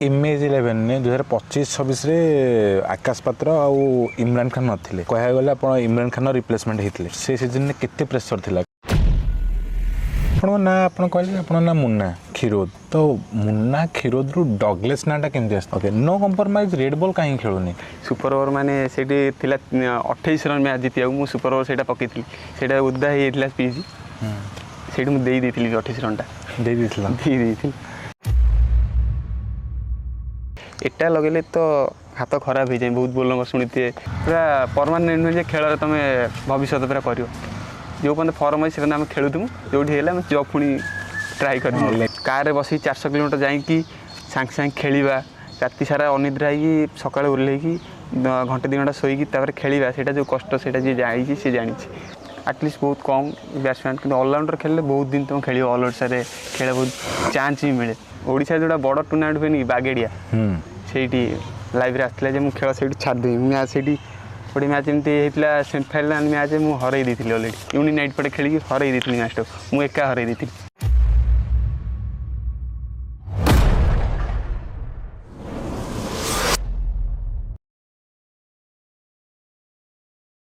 image 11 ने 2025-26 रे आकाश पात्र आउ इमरान खान नथिले कहया गले आपण इमरान खान रिप्लेसमेंट हेतिले से सीजन ने केते प्रेशर थिला आपण ना आपण कहले आपण ना मुन्ना खिरोद तो मुन्ना खिरोद रु डगलेस नाटा केमते आस okay no compromise red ball काहे खेलुनी सुपर ओवर माने सेठी थिला 28 रन मैच जितिया मु सुपर ओवर सेटा पकेइथिली सेटा उद्दा हेइथिला पीजी सेठी मु देई देथिली 28 रनटा दे देथिला एटा लगेले तो हाथ खराब हो जाए बहुत बोल शुणीते पूरा परमानेंट नुहे खेल तुम भविष्य पूरा कर जो पर्यटन फर्म है से खेलुमु जो जब पुणी ट्राए कर कार बस 400 किलोमीटर जाकि सांगे सांगे खेलवा राति सारा अनिद्रा हो सका ओह्लैकी घंटे 2 घंटा शोक खेलवा से जो कष्ट से जी जानी सी जानी आटलिस्ट बहुत कम बैट्समैन कि ऑलराउंडर खेले बहुत दिन तुम खेल ऑल ओडिशा खेल बहुत चान्स भी मिले ओडिशा जो बड़ टूर्नामेंट हुए बागेड़िया से लाइव आसला मुझे खेल से छाड़ी मैच से गोटे मैच एमती होता सेमीफाइनाल मैच मुझे हर अलरेडी यूनिनाइट पटे खेल हर मैच मुझे एका हर